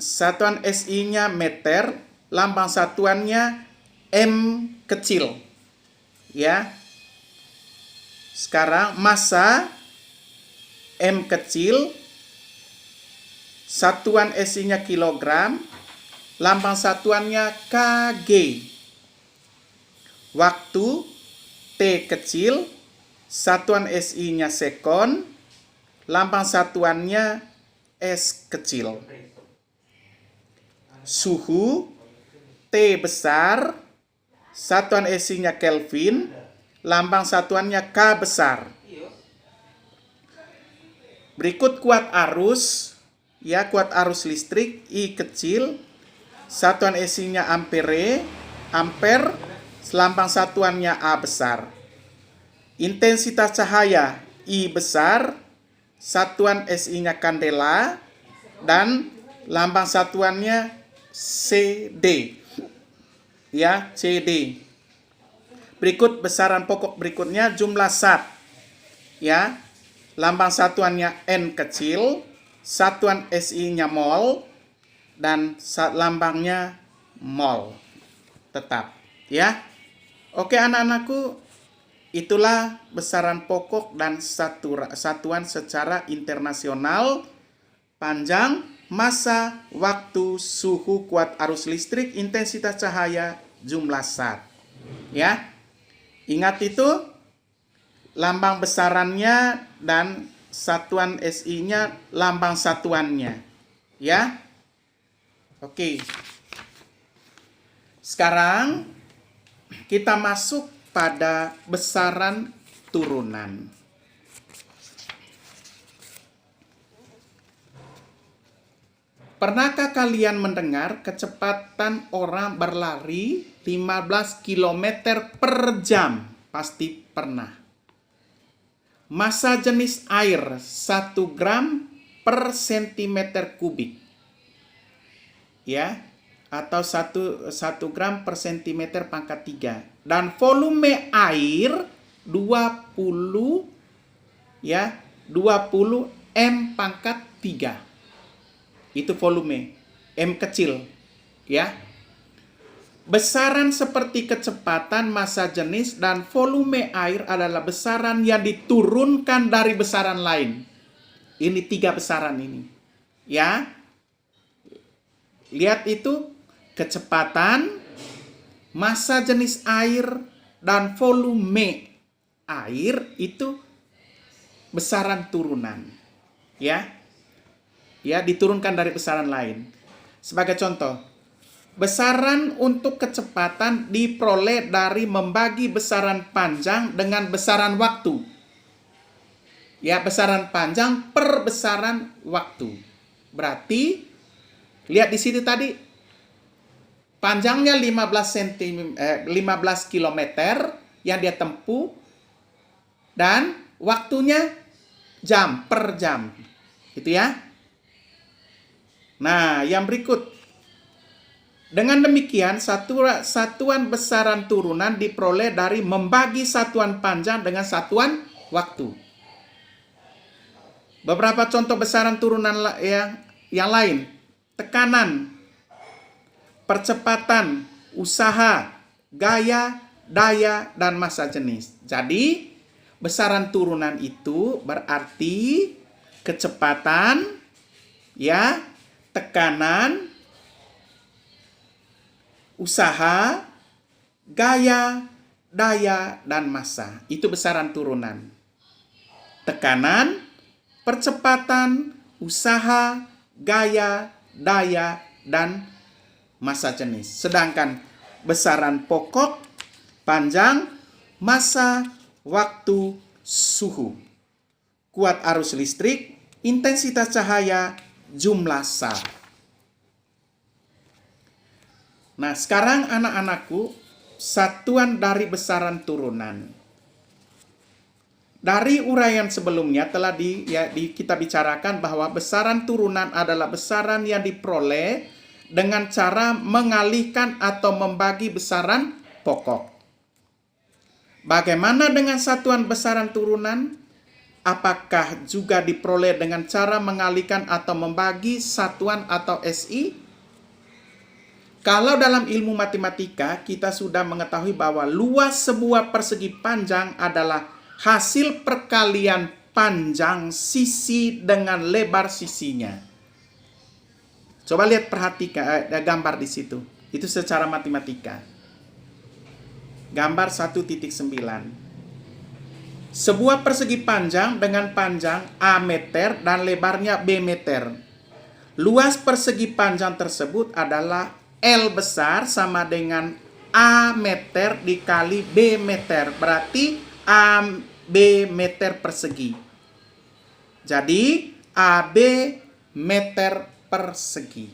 Satuan SI-nya meter, lambang satuannya M kecil. Ya. Sekarang massa M kecil, satuan SI-nya kilogram, lambang satuannya kg. Waktu T kecil, satuan SI-nya sekon, lambang satuannya S kecil. Suhu T besar, satuan SI-nya Kelvin, lambang satuannya K besar. Berikut kuat arus, kuat arus listrik I kecil, satuan SI-nya ampere, lambang satuannya A besar. Intensitas cahaya I besar, satuan SI-nya kandela, dan lambang satuannya CD. CD. Berikut besaran pokok berikutnya jumlah zat. Lambang satuannya N kecil, satuan SI-nya mol, dan lambangnya mol. Tetap, Oke anak-anakku, itulah besaran pokok dan satuan secara internasional, panjang, massa, waktu, suhu, kuat arus listrik, intensitas cahaya, jumlah zat. Ingat itu, lambang besarannya dan satuan SI-nya, lambang satuannya. Oke. Sekarang kita masuk pada besaran turunan. Pernahkah kalian mendengar kecepatan orang berlari 15 km per jam? Pasti pernah. Massa jenis air 1 gram per cm kubik. Atau 1 gram per cm pangkat 3. Dan volume air 20 M pangkat 3. Itu volume M kecil, Besaran seperti kecepatan, massa jenis, dan volume air adalah besaran yang diturunkan dari besaran lain. Ini 3 besaran ini. Lihat itu, kecepatan, massa jenis air, dan volume air itu besaran turunan. Diturunkan dari besaran lain. Sebagai contoh, besaran untuk kecepatan diperoleh dari membagi besaran panjang dengan besaran waktu. Ya, besaran panjang per besaran waktu. Berarti, lihat di sini tadi, panjangnya 15 km yang dia tempuh, dan waktunya jam per jam. Gitu ya. Nah, yang berikut. Dengan demikian, satuan besaran turunan diperoleh dari membagi satuan panjang dengan satuan waktu. Beberapa contoh besaran turunan yang lain. Tekanan, percepatan, usaha, gaya, daya, dan massa jenis. Jadi, besaran turunan itu berarti kecepatan, ya, tekanan, usaha, gaya, daya, dan massa. Itu besaran turunan. Tekanan, percepatan, usaha, gaya, daya, dan massa jenis. Sedangkan besaran pokok, panjang, massa, waktu, suhu, kuat arus listrik, intensitas cahaya, jumlah SAR. Nah, sekarang anak-anakku, satuan dari besaran turunan. Dari uraian sebelumnya telah kita bicarakan bahwa besaran turunan adalah besaran yang diperoleh dengan cara mengalihkan atau membagi besaran pokok. Bagaimana dengan satuan besaran turunan? Apakah juga diperoleh dengan cara mengalihkan atau membagi satuan atau SI? Kalau dalam ilmu matematika, kita sudah mengetahui bahwa luas sebuah persegi panjang adalah hasil perkalian panjang sisi dengan lebar sisinya. Coba lihat, perhatikan gambar di situ. Itu secara matematika. Gambar 1.9. Sebuah persegi panjang dengan panjang A meter dan lebarnya B meter. Luas persegi panjang tersebut adalah L besar sama dengan A meter dikali B meter. Berarti AB meter persegi. Jadi AB meter persegi.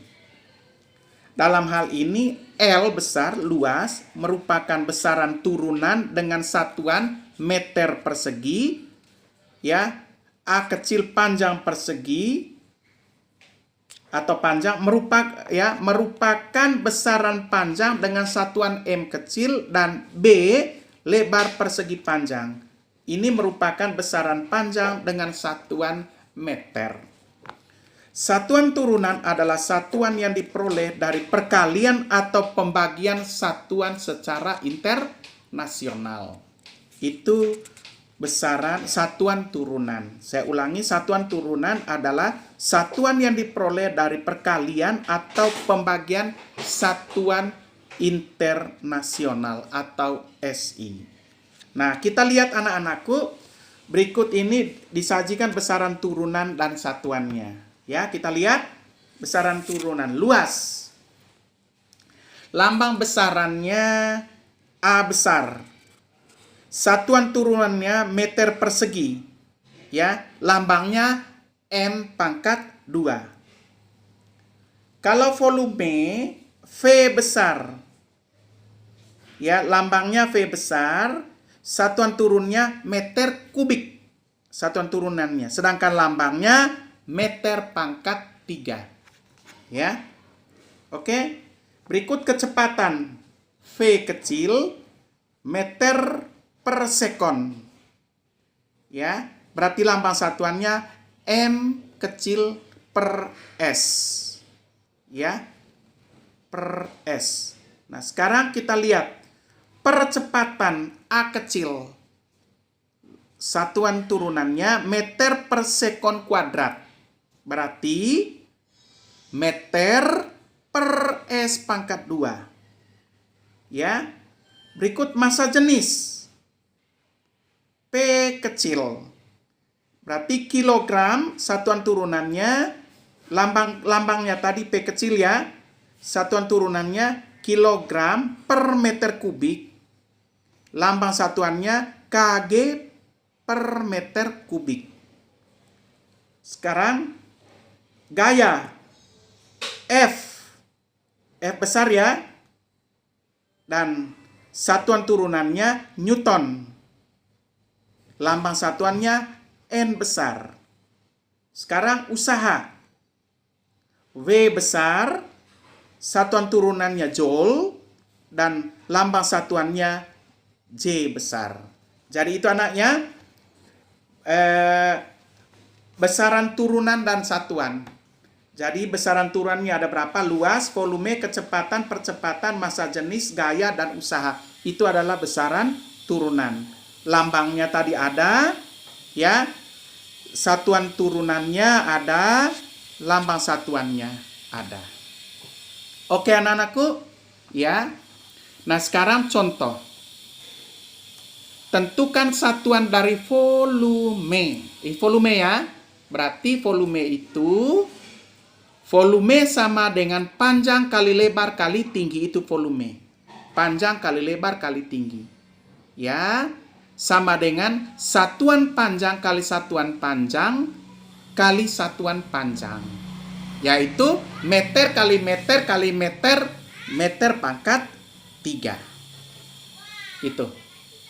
Dalam hal ini L besar, luas, merupakan besaran turunan dengan satuan meter persegi, ya. A kecil panjang persegi atau panjang merupakan besaran panjang dengan satuan M kecil, dan B lebar persegi panjang. Ini merupakan besaran panjang dengan satuan meter. Satuan turunan adalah satuan yang diperoleh dari perkalian atau pembagian satuan secara internasional. Itu besaran satuan turunan. Saya ulangi, satuan turunan adalah satuan yang diperoleh dari perkalian atau pembagian satuan internasional atau SI. Nah, kita lihat anak-anakku, berikut ini disajikan besaran turunan dan satuannya. Ya, kita lihat besaran turunan. Luas. Lambang besarannya A besar. Satuan turunannya meter persegi. Ya, lambangnya M pangkat 2. Kalau volume V besar. Ya, lambangnya V besar, satuan turunnya meter kubik. Satuan turunannya, sedangkan lambangnya meter pangkat 3. Ya. Oke. Berikut kecepatan V kecil meter per sekon. Ya, berarti lambang satuannya M kecil per S. Ya. Per S. Nah, sekarang kita lihat percepatan A kecil. Satuan turunannya meter per sekon kuadrat. Berarti meter per S pangkat 2. Ya. Berikut massa jenis. P kecil. Berarti kilogram, satuan turunannya, lambangnya tadi P kecil ya. satuan turunannya kilogram per meter kubik. Lambang satuannya kg per meter kubik. Sekarang gaya F. F besar ya. Dan satuan turunannya Newton. Lambang satuannya N besar. Sekarang usaha. W besar, satuan turunannya Joule, dan lambang satuannya J besar. Jadi itu anaknya besaran turunan dan satuan. Jadi besaran turunannya ada berapa? Luas, volume, kecepatan, percepatan, massa jenis, gaya, dan usaha. Itu adalah besaran turunan. Lambangnya tadi ada, ya. Satuan turunannya ada, lambang satuannya ada. Oke anak-anakku, ya. Nah sekarang contoh. Tentukan satuan dari volume. Volume ya. Berarti volume itu, volume sama dengan panjang kali lebar kali tinggi, itu volume. Panjang kali lebar kali tinggi. Ya, sama dengan satuan panjang kali satuan panjang kali satuan panjang. Yaitu meter kali meter kali meter, meter pangkat 3. Itu.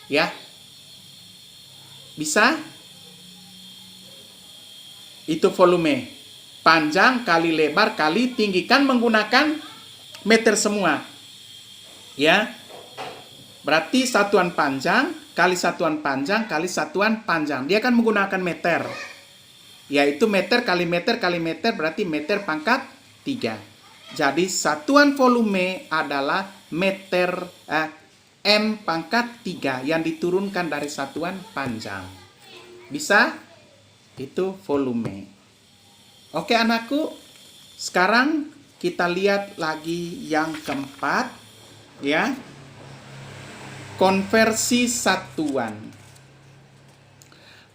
Ya. Bisa? Itu volume. Panjang kali lebar kali tinggi, kan menggunakan meter semua. Ya. Berarti satuan panjang kali satuan panjang kali satuan panjang. Dia kan menggunakan meter. Yaitu meter kali meter kali meter, berarti meter pangkat 3. Jadi satuan volume adalah meter M pangkat 3 yang diturunkan dari satuan panjang. Bisa? Itu volume. Oke anakku, sekarang kita lihat lagi yang keempat, ya. Konversi satuan.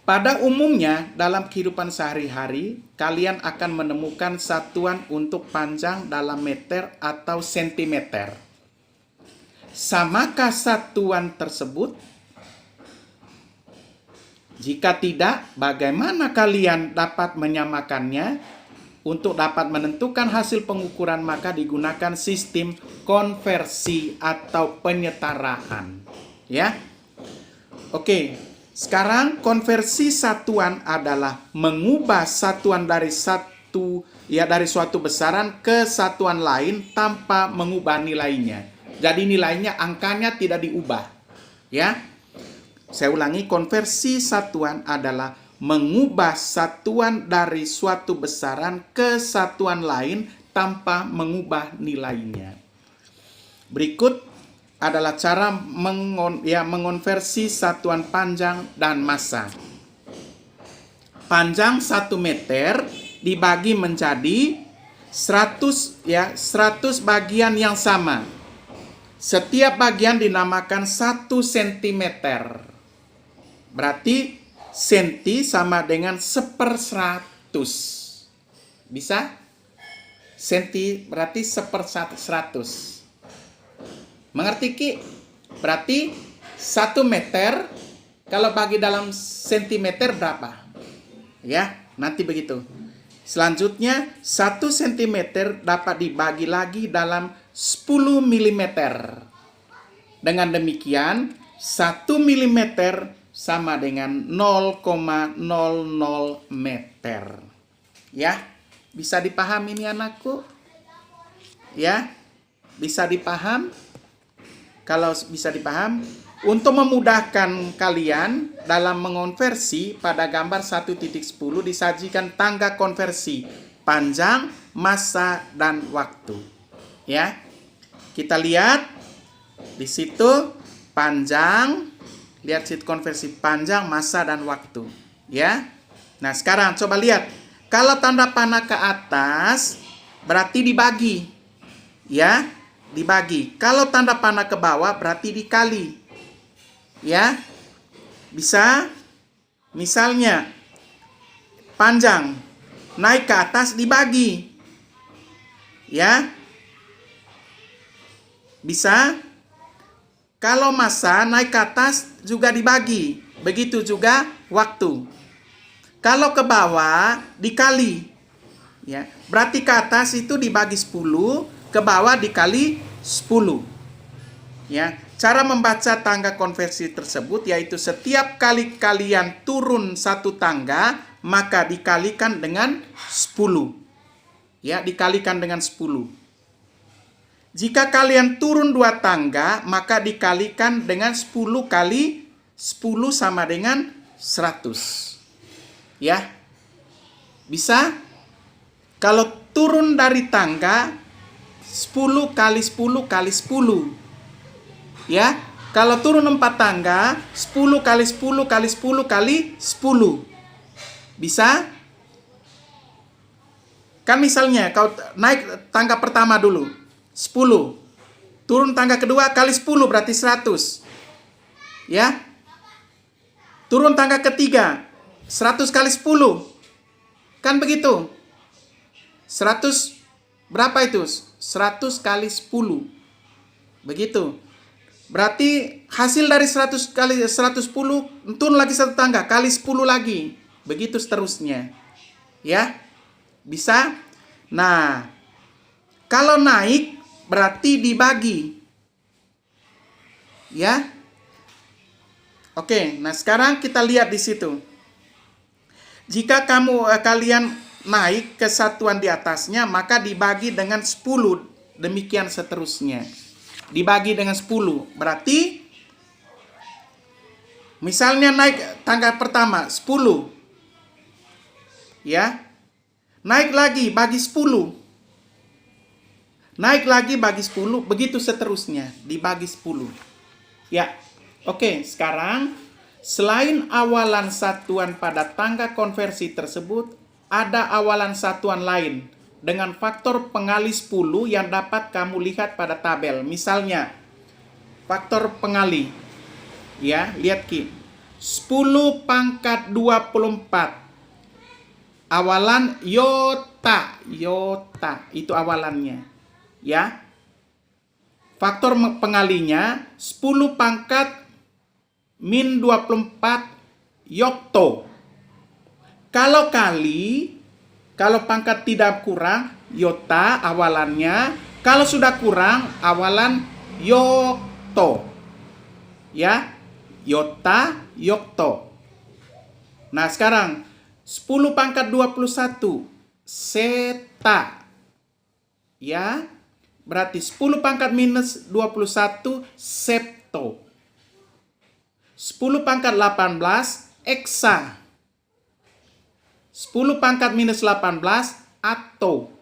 Pada umumnya dalam kehidupan sehari-hari, kalian akan menemukan satuan untuk panjang dalam meter atau sentimeter. Samakah satuan tersebut? Jika tidak, bagaimana kalian dapat menyamakannya? Untuk dapat menentukan hasil pengukuran, maka digunakan sistem konversi atau penyetaraan. Ya. Oke, sekarang konversi satuan adalah mengubah satuan dari suatu besaran ke satuan lain tanpa mengubah nilainya. Jadi nilainya, angkanya tidak diubah. Ya. Saya ulangi, konversi satuan adalah mengubah satuan dari suatu besaran ke satuan lain tanpa mengubah nilainya. Berikut adalah cara mengonversi satuan panjang dan massa. Panjang 1 meter dibagi menjadi 100 bagian yang sama. Setiap bagian dinamakan 1 cm. Berarti senti sama dengan 1/100. Bisa? Senti berarti 1/100. Mengerti Ki? Berarti 1 meter kalau bagi dalam sentimeter berapa? Ya, nanti begitu. Selanjutnya 1 cm dapat dibagi lagi dalam 10 mm. Dengan demikian 1 mm sama dengan 0,00 meter. Ya, bisa dipahami ini anakku? Ya, bisa dipaham? Kalau bisa dipaham, untuk memudahkan kalian dalam mengonversi, pada gambar 1.10 disajikan tangga konversi panjang, massa, dan waktu. Ya, kita lihat di situ panjang. Lihat situ konversi panjang, massa, dan waktu. Ya. Nah, sekarang coba lihat. Kalau tanda panah ke atas, berarti dibagi. Ya, dibagi. Kalau tanda panah ke bawah, berarti dikali. Ya. Bisa? Misalnya, panjang. Naik ke atas, dibagi. Ya. Bisa? Kalau massa naik ke atas juga dibagi. Begitu juga waktu. Kalau ke bawah dikali. Ya, berarti ke atas itu dibagi 10, ke bawah dikali 10. Ya, cara membaca tangga konversi tersebut yaitu setiap kali kalian turun satu tangga, maka dikalikan dengan 10. Ya, dikalikan dengan 10. Jika kalian turun 2 tangga, maka dikalikan dengan 10 kali 10 sama dengan 100. Ya. Bisa? Kalau turun dari tangga 10 kali 10 kali 10. Ya, kalau turun 4 tangga, 10 kali 10 kali 10 kali 10. Bisa? Kan misalnya kau naik tangga pertama dulu, 10. Turun tangga kedua kali 10 berarti 100. Ya. Turun tangga ketiga, 100 kali 10. Kan begitu? 100 berapa itu? 100 kali 10. Begitu. Berarti hasil dari 100 kali 110 turun lagi satu tangga kali 10 lagi. Begitu seterusnya. Ya. Bisa? Nah, kalau naik berarti dibagi. Ya. Oke, nah sekarang kita lihat di situ. Jika kalian naik ke satuan di atasnya, maka dibagi dengan 10. Demikian seterusnya. Dibagi dengan 10. Berarti misalnya naik tangga pertama 10. Ya. Naik lagi bagi 10. Naik lagi bagi 10, begitu seterusnya, dibagi 10. Ya. Oke, sekarang selain awalan satuan pada tangga konversi tersebut, ada awalan satuan lain dengan faktor pengali 10 yang dapat kamu lihat pada tabel. Misalnya, faktor pengali. Ya, lihat Ki. 10 pangkat 24. Awalan yota. Yota, itu awalannya. Ya. Faktor pengalinya 10 pangkat min 24 yokto. Kalau pangkat tidak kurang, yota awalannya. Kalau sudah kurang, awalan yokto. Ya, yota, yokto. Nah, sekarang 10 pangkat 21, seta. Ya, berarti 10 pangkat minus 21, septo. 10 pangkat 18, eksa. 10 pangkat minus 18, ato.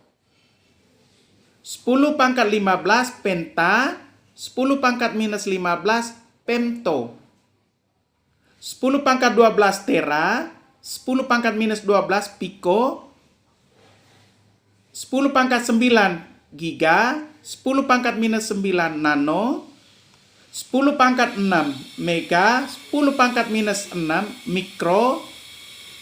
10 pangkat 15, penta. 10 pangkat minus 15, pemto. 10 pangkat 12, tera. 10 pangkat minus 12, piko. 10 pangkat 9, giga. 10 pangkat minus 9, nano. 10 pangkat 6, mega. 10 pangkat minus 6, mikro.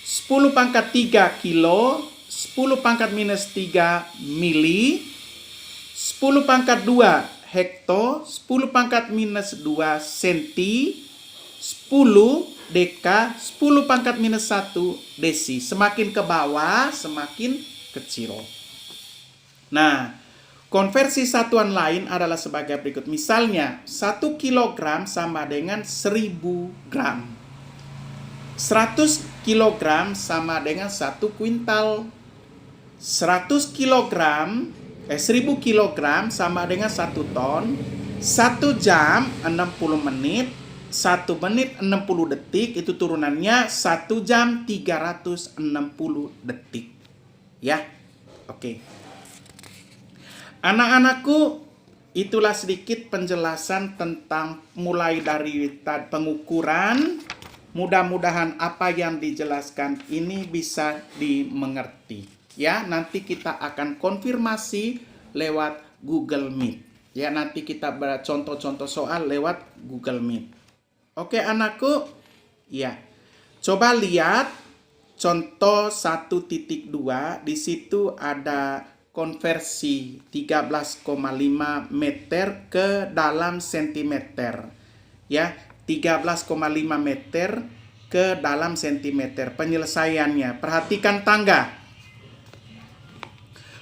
10 pangkat 3, kilo. 10 pangkat minus 3, mili. 10 pangkat 2, hekto. 10 pangkat minus 2, senti. 10 deka. 10 pangkat minus 1, desi. Semakin ke bawah, semakin kecil. Nah, konversi satuan lain adalah sebagai berikut. Misalnya, 1 kilogram sama dengan 1000 gram. 100 kilogram sama dengan 1 kuintal. 100 kilogram, 1000 kilogram sama dengan 1 ton. 1 jam 60 menit. 1 menit 60 detik. Itu turunannya 1 jam 360 detik. Ya, oke. Anak-anakku, itulah sedikit penjelasan tentang mulai dari pengukuran. Mudah-mudahan apa yang dijelaskan ini bisa dimengerti. Ya, nanti kita akan konfirmasi lewat Google Meet. Ya, nanti kita contoh-contoh soal lewat Google Meet. Oke, anakku. Ya. Coba lihat contoh 1.2. Di situ ada konversi 13,5 meter ke dalam sentimeter. Ya, 13,5 meter ke dalam sentimeter. Penyelesaiannya, perhatikan tangga.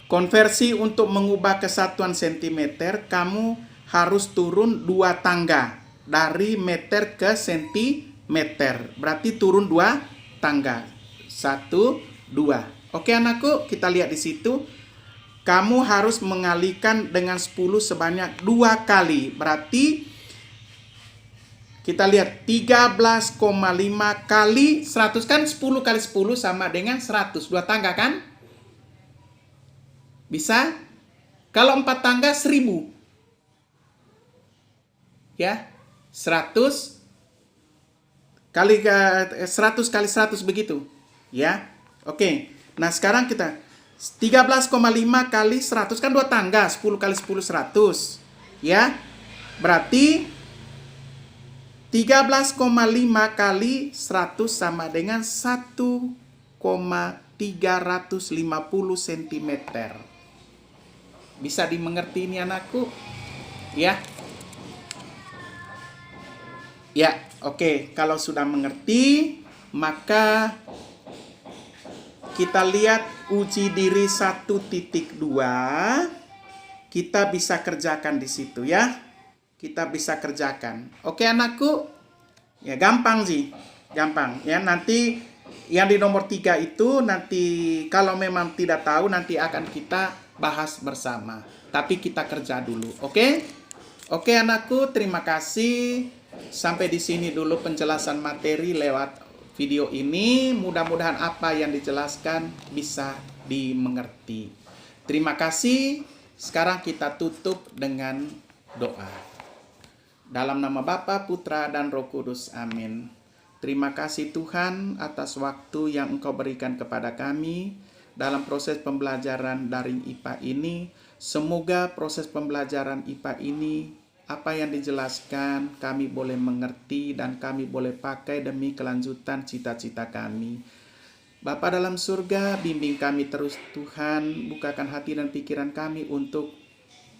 Konversi untuk mengubah kesatuan sentimeter, kamu harus turun 2 tangga. Dari meter ke sentimeter. Berarti turun 2 tangga. 1, 2. Oke anakku, kita lihat di situ. Kamu harus mengalihkan dengan 10 sebanyak 2 kali. Berarti kita lihat 13,5 kali 100 kan 10 kali 10 sama dengan 100. 2 tangga kan? Bisa? Kalau 4 tangga 1000. Ya. 100 kali 100 begitu. Ya. Oke. Nah, sekarang kita 13,5 kali 100 kan 2 tangga, 10 kali 10 100. Ya. Berarti 13,5 kali 100 sama dengan 1,350 cm. Bisa dimengerti ini anakku? Ya. Ya, oke. Kalau sudah mengerti, maka kita lihat uji diri 1.2. Kita bisa kerjakan di situ ya. Kita bisa kerjakan. Oke anakku? Ya gampang sih. Gampang. Ya nanti yang di nomor 3 itu nanti kalau memang tidak tahu nanti akan kita bahas bersama. Tapi kita kerja dulu. Oke? Oke anakku, terima kasih. Sampai di sini dulu penjelasan materi lewat video ini. Mudah-mudahan apa yang dijelaskan bisa dimengerti. Terima kasih. Sekarang kita tutup dengan doa. Dalam nama Bapa, Putra, dan Roh Kudus. Amin. Terima kasih Tuhan atas waktu yang Engkau berikan kepada kami dalam proses pembelajaran daring IPA ini. Semoga proses pembelajaran IPA ini, apa yang dijelaskan, kami boleh mengerti dan kami boleh pakai demi kelanjutan cita-cita kami. Bapa dalam surga, bimbing kami terus Tuhan, bukakan hati dan pikiran kami untuk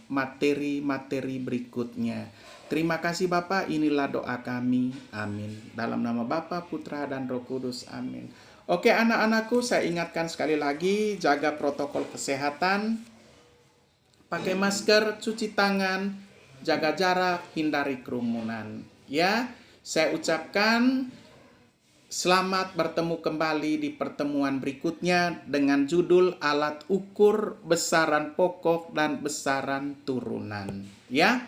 materi-materi berikutnya. Terima kasih Bapa, inilah doa kami. Amin. Dalam nama Bapa, Putra, dan Roh Kudus. Amin. Oke anak-anakku, saya ingatkan sekali lagi, jaga protokol kesehatan, pakai masker, cuci tangan, jaga jarak, hindari kerumunan. Ya, saya ucapkan selamat bertemu kembali di pertemuan berikutnya dengan judul alat ukur besaran pokok dan besaran turunan. Ya,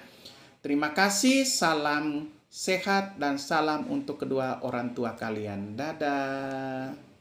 terima kasih, salam sehat dan salam untuk kedua orang tua kalian. Dadah.